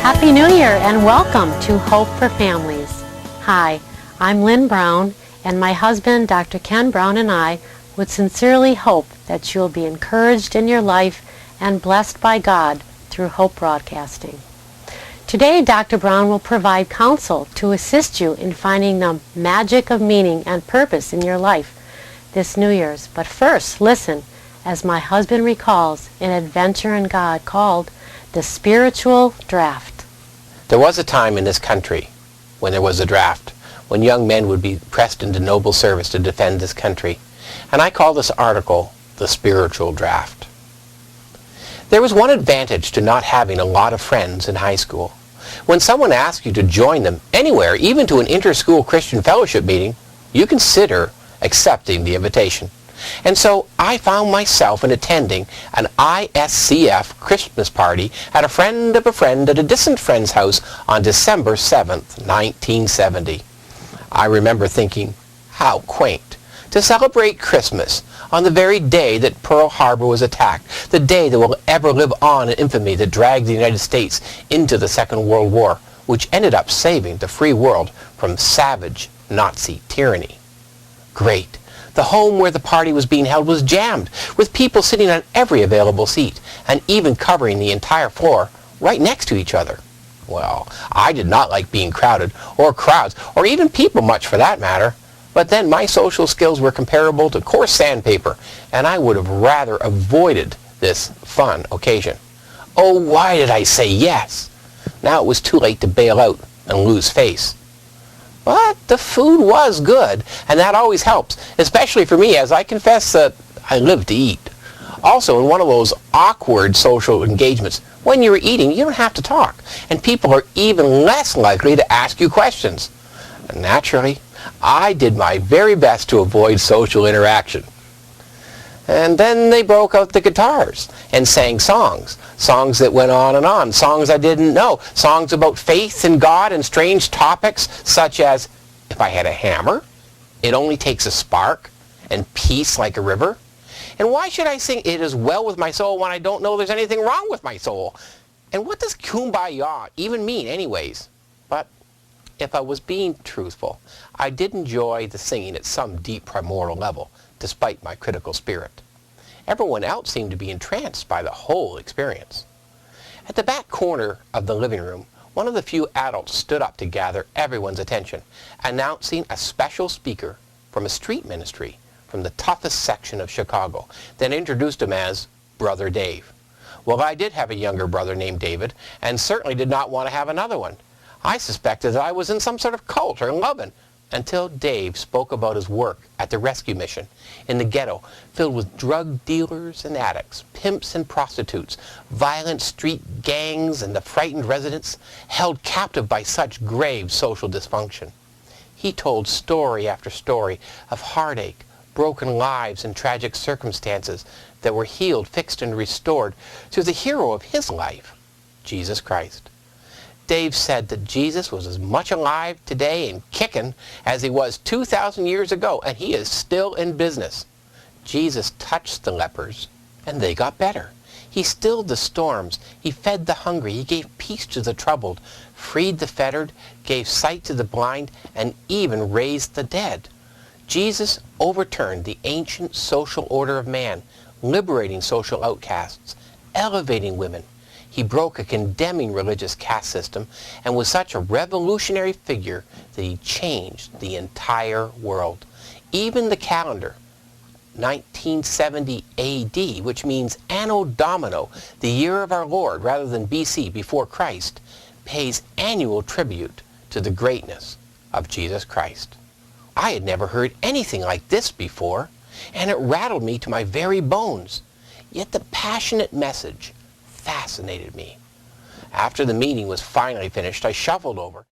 Happy New Year and welcome to Hope for Families. Hi, I'm Lynn Brown, and my husband, Dr. Ken Brown, and I would sincerely hope that you'll be encouraged in your life and blessed by God through Hope Broadcasting. Today, Dr. Brown will provide counsel to assist you in finding the magic of meaning and purpose in your life this New Year's. But first, listen as my husband recalls an adventure in God called the Spiritual Draft. There was a time in this country when there was a draft, when young men would be pressed into noble service to defend this country. And I call this article the Spiritual Draft. There was one advantage to not having a lot of friends in high school. When someone asked you to join them anywhere, even to an inter-school Christian fellowship meeting, you consider accepting the invitation. And so I found myself in attending an ISCF Christmas party at a friend of a friend at a distant friend's house on December 7th, 1970. I remember thinking, how quaint to celebrate Christmas on the very day that Pearl Harbor was attacked, the day that will ever live on in infamy that dragged the United States into the Second World War, which ended up saving the free world from savage Nazi tyranny. Great. The home where the party was being held was jammed, with people sitting on every available seat, and even covering the entire floor right next to each other. Well, I did not like being crowded, or crowds, or even people much for that matter. But then my social skills were comparable to coarse sandpaper, and I would have rather avoided this fun occasion. Oh, why did I say yes? Now it was too late to bail out and lose face. But the food was good, and that always helps, especially for me, as I confess that I live to eat. Also, in one of those awkward social engagements, when you're eating, you don't have to talk, and people are even less likely to ask you questions. And naturally, I did my very best to avoid social interaction. And then they broke out the guitars and sang songs that went on, songs I didn't know, songs about faith in God and strange topics such as, if I had a hammer, it only takes a spark, and peace like a river. And why should I sing It Is Well With My Soul when I don't know there's anything wrong with my soul? And what does kumbaya even mean anyways? But if I was being truthful, I did enjoy the singing at some deep primordial level, despite my critical spirit. Everyone else seemed to be entranced by the whole experience. At the back corner of the living room, one of the few adults stood up to gather everyone's attention, announcing a special speaker from a street ministry from the toughest section of Chicago, then introduced him as Brother Dave. Well, I did have a younger brother named David, and certainly did not want to have another one. I suspected that I was in some sort of cult or loving, until Dave spoke about his work at the rescue mission in the ghetto, filled with drug dealers and addicts, pimps and prostitutes, violent street gangs, and the frightened residents held captive by such grave social dysfunction. He told story after story of heartache, broken lives, and tragic circumstances that were healed, fixed, and restored through the hero of his life, Jesus Christ. Dave said that Jesus was as much alive today and kicking as he was 2,000 years ago, and he is still in business. Jesus touched the lepers, and they got better. He stilled the storms. He fed the hungry. He gave peace to the troubled, freed the fettered, gave sight to the blind, and even raised the dead. Jesus overturned the ancient social order of man, liberating social outcasts, elevating women. He broke a condemning religious caste system and was such a revolutionary figure that he changed the entire world. Even the calendar, 1970 AD, which means Anno Domino, the year of our Lord, rather than BC, before Christ, pays annual tribute to the greatness of Jesus Christ. I had never heard anything like this before, and it rattled me to my very bones. Yet the passionate message fascinated me. After the meeting was finally finished, I shuffled over